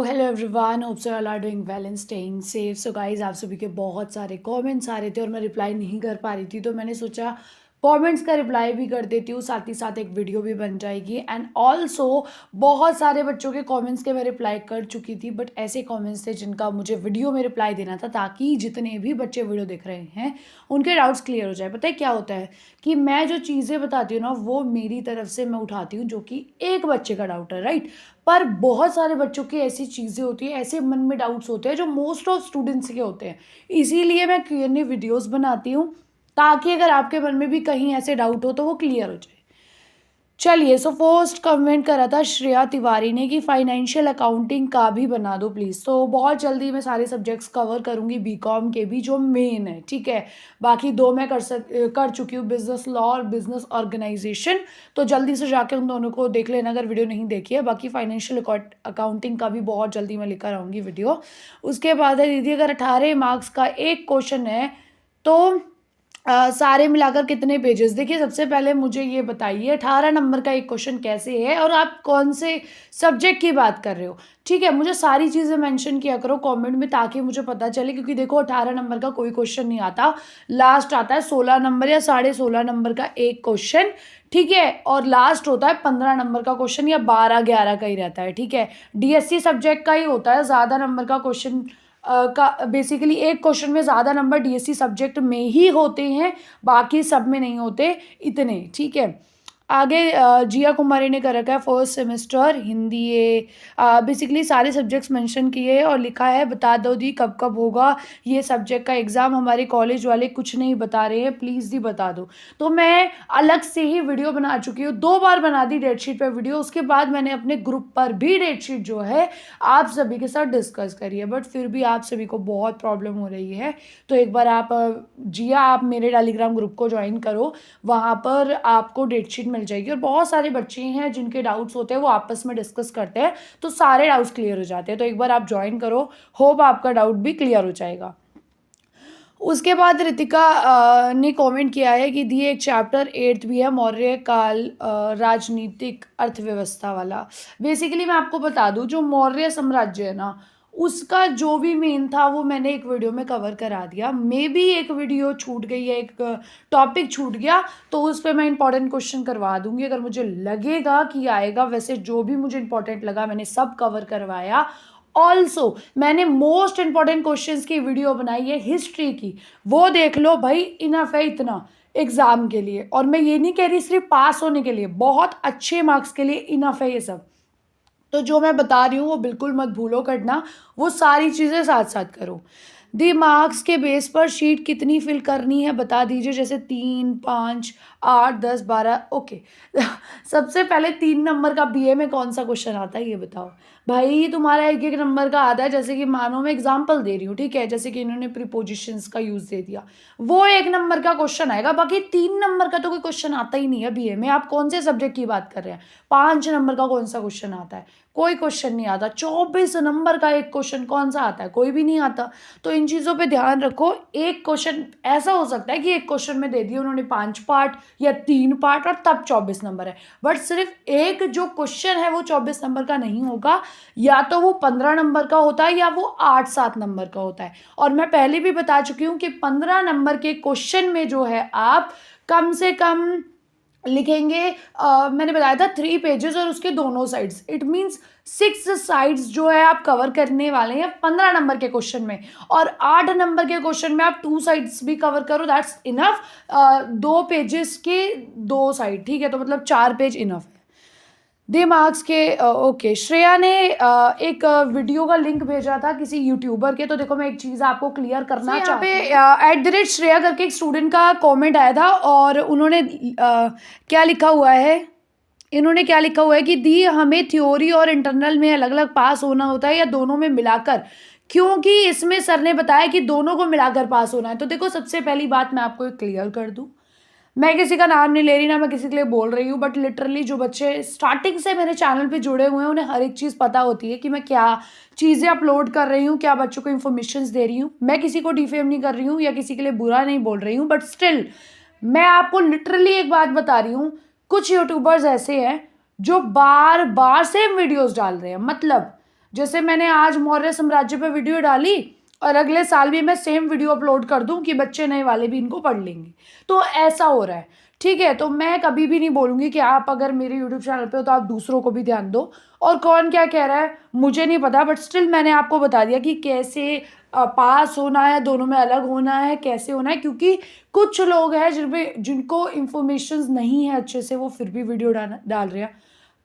Hello everyone, hope so all are doing well and staying safe. So guys, आप सभी के बहुत सारे कमेंट्स आ रहे थे और मैं रिप्लाई नहीं कर पा रही थी, तो मैंने सोचा कमेंट्स का रिप्लाई भी कर देती हूँ, साथ ही साथ एक वीडियो भी बन जाएगी। एंड ऑल्सो बहुत सारे बच्चों के कमेंट्स के मैं रिप्लाई कर चुकी थी, बट ऐसे कमेंट्स थे जिनका मुझे वीडियो में रिप्लाई देना था, ताकि जितने भी बच्चे वीडियो देख रहे हैं उनके डाउट्स क्लियर हो जाए। पता है क्या होता है कि मैं जो चीज़ें बताती हूँ ना, वो मेरी तरफ से मैं उठाती हूँ जो कि एक बच्चे का डाउट है, राइट। पर बहुत सारे बच्चों की ऐसी चीज़ें होती हैं, ऐसे मन में डाउट्स होते हैं जो मोस्ट ऑफ स्टूडेंट्स के होते हैं। इसीलिए मैं क्लियरली वीडियोस बनाती हूँ, ताकि अगर आपके मन में भी कहीं ऐसे डाउट हो तो वो क्लियर हो जाए। चलिए, सो फर्स्ट कमेंट करा था श्रेया तिवारी ने कि फाइनेंशियल अकाउंटिंग का भी बना दो प्लीज़। तो बहुत जल्दी मैं सारे सब्जेक्ट्स कवर करूँगी, बीकॉम के भी जो मेन है, ठीक है। बाकी दो मैं कर चुकी हूँ, बिजनेस लॉ और बिजनेस ऑर्गेनाइजेशन। तो जल्दी से जाके उन दोनों को देख लेना अगर वीडियो नहीं देखी है। बाकी फाइनेंशियल अकाउंटिंग का भी बहुत जल्दी मैं लेकर आऊँगी वीडियो। उसके बाद है दीदी, अगर 18 मार्क्स का एक क्वेश्चन है तो सारे मिलाकर कितने पेजेस? देखिए, सबसे पहले मुझे ये बताइए 18 नंबर का एक क्वेश्चन कैसे है और आप कौन से सब्जेक्ट की बात कर रहे हो, ठीक है। मुझे सारी चीज़ें मेंशन किया करो कमेंट में, ताकि मुझे पता चले, क्योंकि देखो 18 नंबर का कोई क्वेश्चन नहीं आता। लास्ट आता है 16 नंबर या 16.5 नंबर का एक क्वेश्चन, ठीक है। और लास्ट होता है 15 नंबर का क्वेश्चन या 12-11 का ही रहता है, ठीक है। डीएससी सब्जेक्ट का ही होता है ज़्यादा नंबर का क्वेश्चन का। बेसिकली एक क्वेश्चन में ज़्यादा नंबर डीएससी सब्जेक्ट में ही होते हैं, बाकी सब में नहीं होते इतने, ठीक है। आगे जिया कुमारी ने कर रखा है फर्स्ट सेमेस्टर हिंदी ए। बेसिकली सारे सब्जेक्ट्स मेंशन किए हैं और लिखा है बता दो दी कब कब होगा ये सब्जेक्ट का एग्ज़ाम, हमारे कॉलेज वाले कुछ नहीं बता रहे हैं, प्लीज़ दी बता दो। तो मैं अलग से ही वीडियो बना चुकी हूँ, 2 बार बना दी डेटशीट पर वीडियो। उसके बाद मैंने अपने ग्रुप पर भी डेटशीट जो है आप सभी के साथ डिस्कस करी है, बट फिर भी आप सभी को बहुत प्रॉब्लम हो रही है। तो एक बार आप जिया, आप मेरे टेलीग्राम ग्रुप को ज्वाइन करो, वहाँ पर आपको डेटशीट मिल जाएगी। और बहुत सारे बच्चे हैं जिनके डाउट्स होते हैं, वो आपस में डिस्कस करते हैं, तो सारे डाउट्स क्लियर हो जाते हैं। तो एक बार आप ज्वाइन करो, होप आपका डाउट भी क्लियर हो जाएगा। उसके बाद रितिका ने कमेंट किया है कि दिए एक चैप्टर 8th भी है, मौर्य काल राजनीतिक अर्थव्यवस्था वाला। बेसिकली मैं आपको बता दूं, जो मौर्य साम्राज्य है ना, उसका जो भी मेन था वो मैंने एक वीडियो में कवर करा दिया। मे बी एक वीडियो छूट गई है, एक टॉपिक छूट गया, तो उस पर मैं इंपॉर्टेंट क्वेश्चन करवा दूंगी अगर मुझे लगेगा कि आएगा। वैसे जो भी मुझे इंपॉर्टेंट लगा मैंने सब कवर करवाया। ऑल्सो मैंने मोस्ट इंपॉर्टेंट क्वेश्चंस की वीडियो बनाई है हिस्ट्री की, वो देख लो भाई, इनफ है इतना एग्जाम के लिए। और मैं ये नहीं कह रही सिर्फ पास होने के लिए, बहुत अच्छे मार्क्स के लिए इनफ है ये सब। तो जो मैं बता रही हूँ वो बिल्कुल मत भूलो करना, वो सारी चीज़ें साथ साथ करो। दी मार्क्स के बेस पर शीट कितनी फिल करनी है बता दीजिए, जैसे 3, 5, 8, 10, 12। ओके सबसे पहले 3 नंबर का बीए में कौन सा क्वेश्चन आता है ये बताओ भाई। तुम्हारा एक एक नंबर का आता है, जैसे कि मानो मैं एग्जांपल दे रही हूँ, ठीक है। जैसे कि इन्होंने प्रीपोजिशंस का यूज़ दे दिया, वो 1 नंबर का क्वेश्चन आएगा। बाकी 3 नंबर का तो कोई क्वेश्चन आता ही नहीं है बीए में। आप कौन से सब्जेक्ट की बात कर रहे हैं? 5 नंबर का कौन सा क्वेश्चन आता है? कोई क्वेश्चन नहीं आता। 24 नंबर का एक क्वेश्चन कौन सा आता है? कोई भी नहीं आता। तो इन चीज़ों पे ध्यान रखो। एक क्वेश्चन ऐसा हो सकता है कि एक क्वेश्चन में दे दिए उन्होंने 5 पार्ट या 3 पार्ट और तब 24 नंबर है, बट सिर्फ एक जो क्वेश्चन है वो 24 नंबर का नहीं होगा, या तो वो 15 नंबर का होता है या वो 8-7 नंबर का होता है। और मैं पहले भी बता चुकी हूँ कि 15 नंबर के क्वेश्चन में जो है आप कम से कम लिखेंगे, मैंने बताया था 3 पेजेस और उसके दोनों साइड्स, इट मीन्स 6 साइड्स जो है आप कवर करने वाले हैं 15 नंबर के क्वेश्चन में। और 8 नंबर के क्वेश्चन में आप 2 साइड्स भी कवर करो, दैट्स इनफ। 2 पेजेस के 2 साइड, ठीक है। तो मतलब 4 पेज इनफ है। दे मार्क्स के ओके। श्रेया ने एक वीडियो का लिंक भेजा था किसी यूट्यूबर के। तो देखो, मैं एक चीज़ आपको क्लियर करना चाहती हूँ। @ श्रेया करके एक स्टूडेंट का कमेंट आया था और उन्होंने क्या लिखा हुआ है, इन्होंने क्या लिखा हुआ है कि दी हमें थ्योरी और इंटरनल में अलग अलग पास होना होता है या दोनों में मिलाकर, क्योंकि इसमें सर ने बताया कि दोनों को मिलाकर पास होना है। तो देखो, सबसे पहली बात मैं आपको क्लियर कर दूं, मैं किसी का नाम नहीं ले रही, ना मैं किसी के लिए बोल रही हूँ, बट लिटरली जो बच्चे स्टार्टिंग से मेरे चैनल पे जुड़े हुए हैं उन्हें हर एक चीज़ पता होती है कि मैं क्या चीज़ें अपलोड कर रही हूँ, क्या बच्चों को इन्फॉर्मेशन दे रही हूँ। मैं किसी को डिफेम नहीं कर रही हूँ या किसी के लिए बुरा नहीं बोल रही हूँ, बट स्टिल मैं आपको लिटरली एक बात बता रही हूँ। कुछ यूट्यूबर्स ऐसे हैं जो बार बार सेम वीडियोस डाल रहे हैं, मतलब जैसे मैंने आज मौर्य साम्राज्य पे वीडियो डाली और अगले साल भी मैं सेम वीडियो अपलोड कर दूं कि बच्चे नए वाले भी इनको पढ़ लेंगे, तो ऐसा हो रहा है। ठीक है, तो मैं कभी भी नहीं बोलूँगी कि आप अगर मेरे यूट्यूब चैनल पे हो तो आप दूसरों को भी ध्यान दो, और कौन क्या कह रहा है मुझे नहीं पता, बट स्टिल मैंने आपको बता दिया कि कैसे पास होना है, दोनों में अलग होना है, कैसे होना है, क्योंकि कुछ लोग हैं जिनको इन्फॉर्मेशन नहीं है अच्छे से, वो फिर भी वीडियो डाल रहे हैं,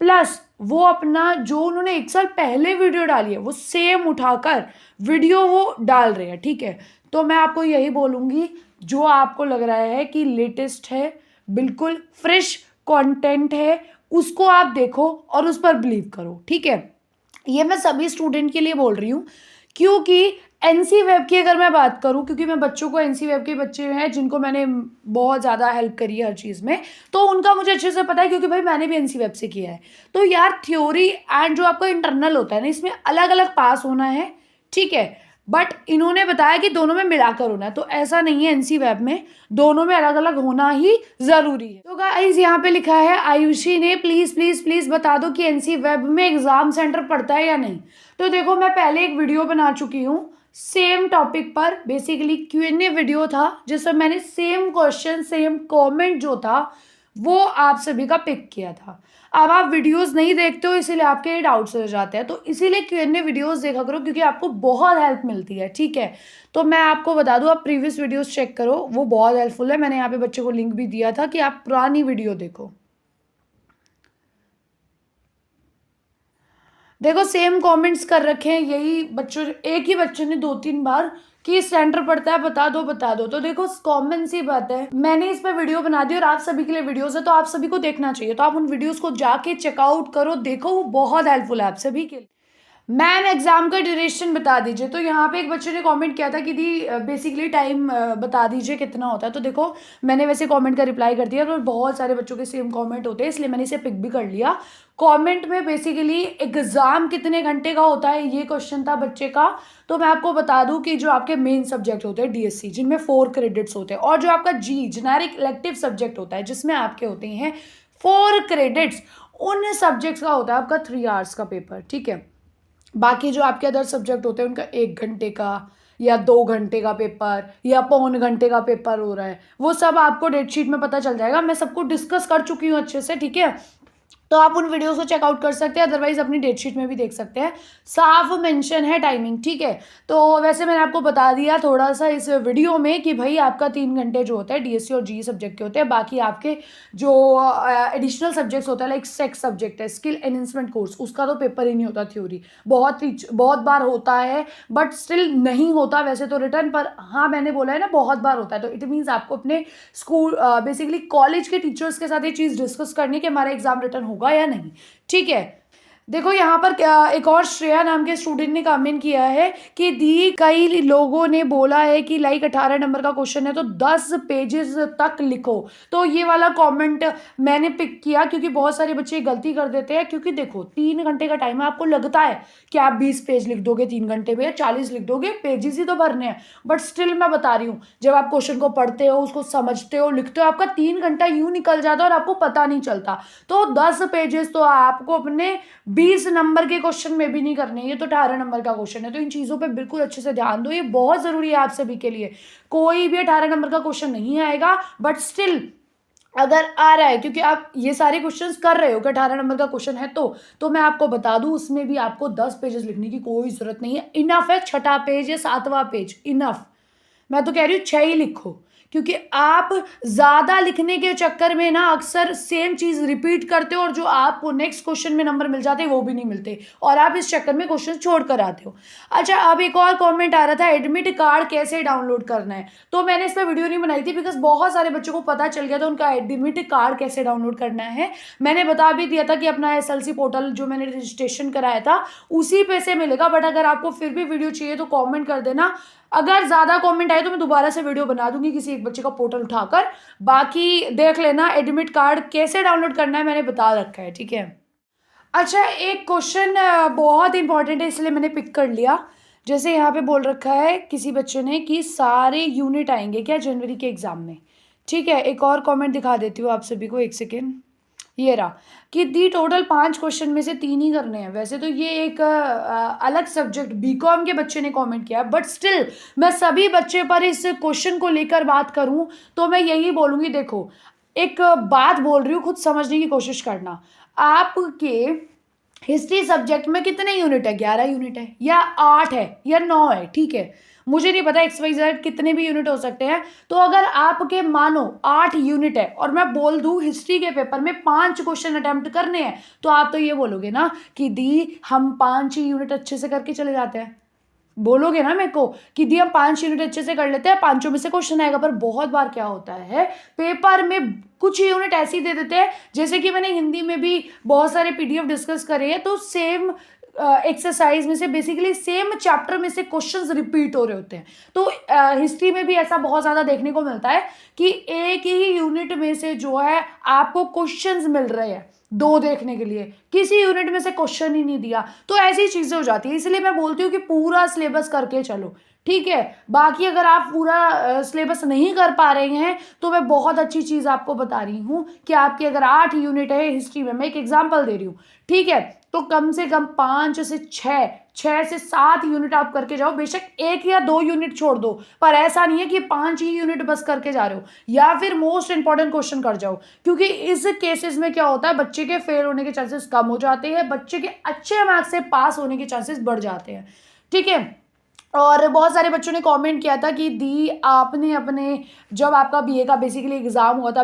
प्लस वो अपना जो उन्होंने 1 साल पहले वीडियो डाली है वो सेम उठाकर वीडियो वो डाल रहे हैं। ठीक है, तो मैं आपको यही बोलूँगी, जो आपको लग रहा है कि लेटेस्ट है, बिल्कुल फ्रेश कंटेंट है, उसको आप देखो और उस पर बिलीव करो। ठीक है, ये मैं सभी स्टूडेंट के लिए बोल रही हूँ, क्योंकि एनसी वेब की अगर मैं बात करूँ, क्योंकि मैं बच्चों को, एनसी वेब के बच्चे हैं जिनको मैंने बहुत ज़्यादा हेल्प करी है हर चीज़ में, तो उनका मुझे अच्छे से पता है, क्योंकि भाई मैंने भी एनसी वेब से किया है। तो यार थ्योरी एंड जो आपका इंटरनल होता है ना, इसमें अलग अलग पास होना है। ठीक है, बट इन्होंने बताया कि दोनों में मिलाकर होना है, तो ऐसा नहीं है, एनसी वेब में दोनों में अलग अलग होना ही ज़रूरी है। तो गाइस यहाँ पे लिखा है आयुषी ने, प्लीज़ प्लीज़ प्लीज़ बता दो कि एनसी वेब में एग्ज़ाम सेंटर पड़ता है या नहीं। तो देखो, मैं पहले एक वीडियो बना चुकी हूँ सेम टॉपिक पर, बेसिकली Q&A वीडियो था, जिसमें मैंने सेम क्वेश्चन, सेम कमेंट जो था वो आप सभी का पिक किया था। अब आप वीडियोस नहीं देखते हो, इसीलिए आपके डाउट्स रह जाते हैं, तो इसीलिए Q&A वीडियोस देखा करो, क्योंकि आपको बहुत हेल्प मिलती है। ठीक है, तो मैं आपको बता दूं, आप प्रीवियस वीडियोस चेक करो, वो बहुत हेल्पफुल है। मैंने यहाँ पे बच्चे को लिंक भी दिया था कि आप पुरानी वीडियो देखो। देखो, सेम कमेंट्स कर रखे हैं यही बच्चों, एक ही बच्चे ने 2-3 बार कि सेंटर पड़ता है, बता दो बता दो। तो देखो, कॉमन सी बात है, मैंने इस पे वीडियो बना दी और आप सभी के लिए वीडियोस है, तो आप सभी को देखना चाहिए, तो आप उन वीडियोस को जाके चेकआउट करो, देखो, वो बहुत हेल्पफुल है आप सभी के लिए। मैम एग्जाम का ड्यूरेशन बता दीजिए। तो यहाँ पे एक बच्चे ने कमेंट किया था कि दी बेसिकली टाइम बता दीजिए कितना होता है। तो देखो, मैंने वैसे कमेंट का रिप्लाई कर दिया, और बहुत सारे बच्चों के सेम कमेंट होते हैं, इसलिए मैंने इसे पिक भी कर लिया। कमेंट में बेसिकली एग्जाम कितने घंटे का होता है, ये क्वेश्चन था बच्चे का। तो मैं आपको बता दूं कि जो आपके मेन सब्जेक्ट होते हैं DSC, जिनमें 4 क्रेडिट्स होते हैं, और जो आपका जेनेरिक इलेक्टिव सब्जेक्ट होता है, जिसमें आपके होते हैं 4 क्रेडिट्स, उन सब्जेक्ट्स का होता है आपका 3 आवर्स का पेपर। ठीक है, बाकी जो आपके अदर सब्जेक्ट होते हैं उनका 1 घंटे का या 2 घंटे का पेपर या पौन घंटे का पेपर हो रहा है, वो सब आपको डेट शीट में पता चल जाएगा। मैं सबको डिस्कस कर चुकी हूँ अच्छे से। ठीक है, तो आप उन वीडियोस को चेकआउट कर सकते हैं, अदरवाइज अपनी डेट शीट में भी देख सकते हैं, साफ मेंशन है टाइमिंग। ठीक है, तो वैसे मैंने आपको बता दिया थोड़ा सा इस वीडियो में कि भाई आपका 3 घंटे जो होता है DSC और GE सब्जेक्ट के होते हैं, बाकी आपके जो एडिशनल सब्जेक्ट्स होता है, लाइक सेक्स सब्जेक्ट है, स्किल एनहेंसमेंट कोर्स, उसका तो पेपर ही नहीं होता थ्योरी, बहुत बार होता है, बट स्टिल नहीं होता वैसे तो रिटर्न पर। हाँ, मैंने बोला है ना बहुत बार होता है, तो इट मीन्स आपको अपने स्कूल बेसिकली कॉलेज के टीचर्स के साथ ये चीज़ डिस्कस करनी है कि हमारा एग्जाम रिटर्न होगा या नहीं। ठीक है, देखो यहाँ पर एक और श्रेया नाम के स्टूडेंट ने कमेंट किया है कि दी कई लोगों ने बोला है कि लाइक 18 नंबर का क्वेश्चन है तो 10 पेजेस तक लिखो। तो ये वाला कमेंट मैंने पिक किया, क्योंकि बहुत सारे बच्चे गलती कर देते हैं, क्योंकि देखो 3 घंटे का टाइम है, आपको लगता है कि आप 20 पेज लिख दोगे 3 घंटे में, या 40 लिख दोगे, पेजेस ही तो भरने हैं, बट स्टिल मैं बता रही हूँ, जब आप क्वेश्चन को पढ़ते हो, उसको समझते हो, लिखते हो, आपका 3 घंटा यूं निकल जाता है और आपको पता नहीं चलता। तो 10 पेजेस तो आपको अपने 20 नंबर के क्वेश्चन में भी नहीं करने, ये तो 18 नंबर का क्वेश्चन है, तो इन चीज़ों पे बिल्कुल अच्छे से ध्यान दो, ये बहुत ज़रूरी है आप सभी के लिए। कोई भी 18 नंबर का क्वेश्चन नहीं आएगा, बट स्टिल अगर आ रहा है, क्योंकि आप ये सारे क्वेश्चंस कर रहे हो कि 18 नंबर का क्वेश्चन है, तो मैं आपको बता दूं, उसमें भी आपको 10 पेजेस लिखने की कोई ज़रूरत नहीं है, इनफ है 6ठा पेज या 7वां पेज, इनफ। मैं तो कह रही हूँ 6 ही लिखो, क्योंकि आप ज़्यादा लिखने के चक्कर में ना अक्सर सेम चीज़ रिपीट करते हो, और जो आपको नेक्स्ट क्वेश्चन में नंबर मिल जाते हैं वो भी नहीं मिलते, और आप इस चक्कर में क्वेश्चन छोड़ कर आते हो। अच्छा, अब एक और कमेंट आ रहा था एडमिट कार्ड कैसे डाउनलोड करना है, तो मैंने इस पर वीडियो नहीं बनाई थी, बिकॉज बहुत सारे बच्चों को पता चल गया था उनका एडमिट कार्ड कैसे डाउनलोड करना है। मैंने बता भी दिया था कि अपना SLC पोर्टल जो मैंने रजिस्ट्रेशन कराया था उसी पे से मिलेगा, बट अगर आपको फिर भी वीडियो चाहिए तो कॉमेंट कर देना, अगर ज़्यादा कमेंट आए तो मैं दोबारा से वीडियो बना दूंगी किसी एक बच्चे का पोर्टल उठाकर। बाकी देख लेना एडमिट कार्ड कैसे डाउनलोड करना है, मैंने बता रखा है। ठीक है, अच्छा, एक क्वेश्चन बहुत इंपॉर्टेंट है, इसलिए मैंने पिक कर लिया। जैसे यहाँ पे बोल रखा है किसी बच्चे ने कि सारे यूनिट आएंगे क्या जनवरी के एग्ज़ाम में। ठीक है, एक और कमेंट दिखा देती हूँ आप सभी को, एक सेकेंड। ये रहा कि दी टोटल 5 क्वेश्चन में से 3 ही करने हैं। वैसे तो ये एक अलग सब्जेक्ट बीकॉम के बच्चे ने कमेंट किया, बट स्टिल मैं सभी बच्चे पर इस क्वेश्चन को लेकर बात करूं तो मैं यही बोलूँगी, देखो एक बात बोल रही हूँ, खुद समझने की कोशिश करना। आपके हिस्ट्री सब्जेक्ट में कितने यूनिट है? 11 यूनिट है या 8 है या 9 है, ठीक है, मुझे नहीं पता, XYZ कितने भी यूनिट हो सकते हैं। तो अगर आपके मानो 8 यूनिट है और मैं बोल दूं हिस्ट्री के पेपर में 5 क्वेश्चन अटेम्प्ट करने हैं, तो आप तो ये बोलोगे ना कि दी हम 5 ही यूनिट अच्छे से करके चले जाते हैं, बोलोगे ना मेरे को कि दी हम 5 यूनिट अच्छे से कर लेते हैं, 5 में से क्वेश्चन आएगा। पर बहुत बार क्या होता है पेपर में कुछ यूनिट ऐसी दे देते हैं, जैसे कि मैंने हिंदी में भी बहुत सारे PDF डिस्कस करे हैं, तो सेम एक्सरसाइज में से बेसिकली सेम चैप्टर में से क्वेश्चंस रिपीट हो रहे होते हैं। तो हिस्ट्री में भी ऐसा बहुत ज़्यादा देखने को मिलता है कि एक ही यूनिट में से जो है आपको क्वेश्चंस मिल रहे हैं 2 देखने के लिए, किसी यूनिट में से क्वेश्चन ही नहीं दिया, तो ऐसी चीज़ें हो जाती है। इसलिए मैं बोलती हूँ कि पूरा सिलेबस करके चलो, ठीक है। बाकी अगर आप पूरा सिलेबस नहीं कर पा रहे हैं तो मैं बहुत अच्छी चीज़ आपको बता रही हूँ कि आपकी अगर 8 यूनिट है हिस्ट्री में, मैं एक एग्जाम्पल दे रही हूँ, ठीक है, तो कम से कम 5 से 6 से 7 यूनिट आप करके जाओ। बेशक 1 या 2 यूनिट छोड़ दो, पर ऐसा नहीं है कि 5 ही यूनिट बस करके जा रहे हो, या फिर मोस्ट इंपॉर्टेंट क्वेश्चन कर जाओ, क्योंकि इस केसेस में क्या होता है बच्चे के फेल होने के चांसेस कम हो जाते हैं, बच्चे के अच्छे मार्क्स से पास होने के चांसेस बढ़ जाते हैं, ठीक है। और बहुत सारे बच्चों ने कमेंट किया था कि दी आपने अपने जब आपका BA का बेसिकली एग्जाम हुआ था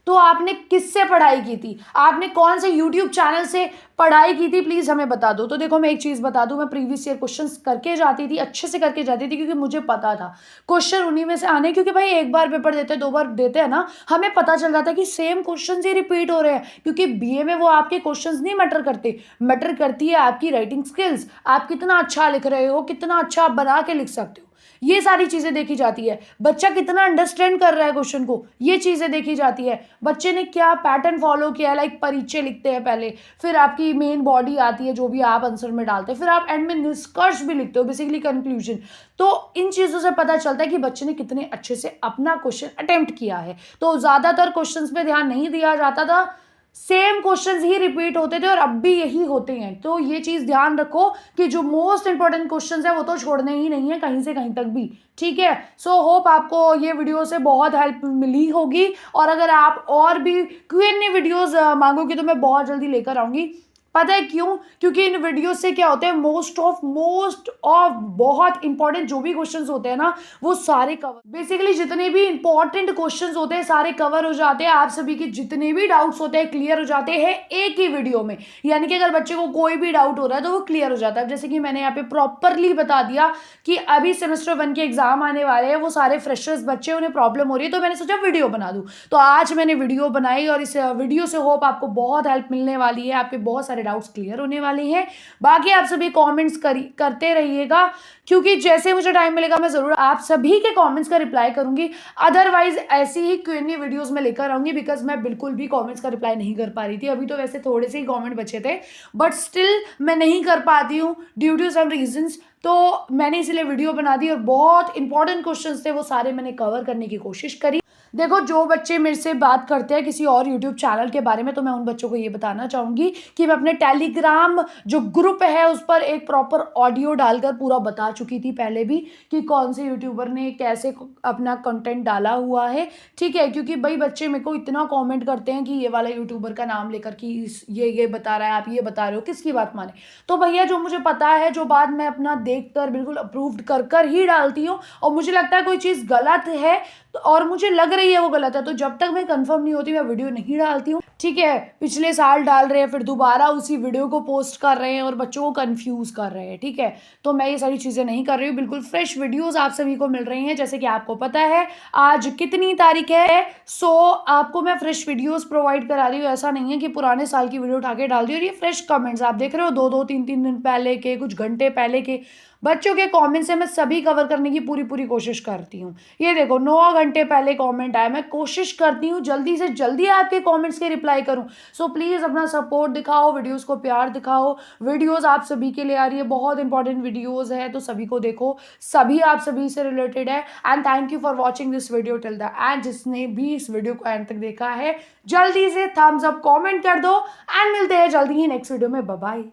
तो आपने किससे पढ़ाई की थी, आपने कौन से YouTube चैनल से पढ़ाई की थी, प्लीज़ हमें बता दो। तो देखो मैं एक चीज़ बता दूं, मैं प्रीवियस ईयर क्वेश्चंस करके जाती थी, अच्छे से करके जाती थी, क्योंकि मुझे पता था क्वेश्चन उन्हीं में से आने, क्योंकि भाई एक बार पेपर देते हैं 2 बार देते हैं ना, हमें पता चल जाता है कि सेम क्वेश्चन ही रिपीट हो रहे हैं। क्योंकि BA में वो आपके क्वेश्चन नहीं मैटर करते, मैटर करती है आपकी राइटिंग स्किल्स, आप कितना अच्छा लिख रहे हो, कितना अच्छा आप बना के लिख सकते हो, ये सारी चीज़ें देखी जाती है। बच्चा कितना अंडरस्टैंड कर रहा है क्वेश्चन को, ये चीज़ें देखी जाती है। बच्चे ने क्या पैटर्न फॉलो किया, लाइक परिचय लिखते हैं पहले, फिर आपकी मेन बॉडी आती है जो भी आप आंसर में डालते हैं, फिर आप एंड में निष्कर्ष भी लिखते हो, बेसिकली कंक्लूजन। तो इन चीज़ों से पता चलता है कि बच्चे ने कितने अच्छे से अपना क्वेश्चन अटेम्प्ट किया है। तो ज़्यादातर क्वेश्चन पे ध्यान नहीं दिया जाता था, सेम क्वेश्चंस ही रिपीट होते थे और अब भी यही होते हैं। तो ये चीज़ ध्यान रखो कि जो मोस्ट इंपॉर्टेंट क्वेश्चंस है वो तो छोड़ने ही नहीं है कहीं से कहीं तक भी, ठीक है। सो होप आपको ये वीडियो से बहुत हेल्प मिली होगी, और अगर आप और भी Q&A वीडियोस मांगोगे तो मैं बहुत जल्दी लेकर आऊँगी। पता है क्यों? क्योंकि इन वीडियो से क्या होता है, मोस्ट ऑफ बहुत इंपॉर्टेंट जो भी क्वेश्चंस होते हैं ना वो सारे कवर, बेसिकली जितने भी इंपॉर्टेंट क्वेश्चंस होते हैं सारे कवर हो जाते हैं, आप सभी के जितने भी डाउट्स होते हैं क्लियर हो जाते हैं एक ही वीडियो में। यानी कि अगर बच्चे को कोई भी डाउट हो रहा है तो वो क्लियर हो जाता है। जैसे कि मैंने यहाँ पे प्रॉपरली बता दिया कि अभी सेमेस्टर 1 के एग्जाम आने वाले हैं, वो सारे फ्रेशर्स बच्चे उन्हें प्रॉब्लम हो रही है, तो मैंने सोचा वीडियो बना दूँ, तो आज मैंने वीडियो बनाई और इस वीडियो से होप आपको बहुत हेल्प मिलने वाली है, आपके बहुत सारे डाउट्स क्लियर होने वाले हैं। बाकी आप सभी कमेंट्स करते रहिएगा, क्योंकि जैसे मुझे टाइम मिलेगा मैं जरूर आप सभी के कमेंट्स का रिप्लाई करूंगी। अदरवाइज ऐसी ही Q&A वीडियोस में लेकर आऊंगी, बिकॉज मैं बिल्कुल भी कमेंट्स का रिप्लाई नहीं कर पा रही थी। अभी तो वैसे थोड़े से ही कमेंट बचे थे, बट स्टिल मैं नहीं कर पाती हूँ ड्यू टू सम रीजंस, तो मैंने इसलिए वीडियो बना दी और बहुत इंपॉर्टेंट क्वेश्चंस थे वो सारे मैंने कवर करने की कोशिश करी। देखो जो बच्चे मेरे से बात करते हैं किसी और YouTube चैनल के बारे में, तो मैं उन बच्चों को ये बताना चाहूँगी कि मैं अपने टेलीग्राम जो ग्रुप है उस पर एक प्रॉपर ऑडियो डालकर पूरा बता चुकी थी पहले भी कि कौन से यूट्यूबर ने कैसे अपना कंटेंट डाला हुआ है, ठीक है। क्योंकि भाई बच्चे मेरे को इतना कमेंट करते हैं कि ये वाला यूट्यूबर का नाम लेकर कि ये बता रहा है, आप ये बता रहे हो, किसकी बात माने। तो भैया जो मुझे पता है, जो बात मैं अपना देखकर बिल्कुल अप्रूव्ड कर ही डालती हूँ, और मुझे लगता है कोई चीज़ गलत है और मुझे लग रही है वो गलत है, तो जब तक मैं कंफर्म नहीं होती मैं वीडियो नहीं डालती हूँ, ठीक है। पिछले साल डाल रहे हैं फिर दोबारा उसी वीडियो को पोस्ट कर रहे हैं और बच्चों को कंफ्यूज कर रहे हैं, ठीक है। तो मैं ये सारी चीज़ें नहीं कर रही हूँ, बिल्कुल फ्रेश वीडियोस आप सभी को मिल रही हैं। जैसे कि आपको पता है आज कितनी तारीख है, सो आपको मैं फ्रेश वीडियोस प्रोवाइड करा रही हूँ। ऐसा नहीं है कि पुराने साल की वीडियो उठा के डाल दी। और ये फ्रेश कमेंट्स आप देख रहे हो 2-2, 3-3 दिन पहले के, कुछ घंटे पहले के, बच्चों के कमेंट्स है मैं सभी कवर करने की पूरी कोशिश करती हूँ। ये देखो 9 घंटे पहले कमेंट आया, मैं कोशिश करती हूँ जल्दी से जल्दी आपके कमेंट्स के रिप्लाई करूँ। सो प्लीज़ अपना सपोर्ट दिखाओ, वीडियोज़ को प्यार दिखाओ। वीडियोज़ आप सभी के लिए आ रही है, बहुत इंपॉर्टेंट वीडियोज़ है, तो सभी को देखो, सभी आप सभी से रिलेटेड है। And thank you for watching this video till the end. जिसने भी इस वीडियो को एंड तक देखा है जल्दी से थम्स अप कमेंट कर दो एंड मिलते हैं जल्दी ही नेक्स्ट वीडियो में। Bye bye.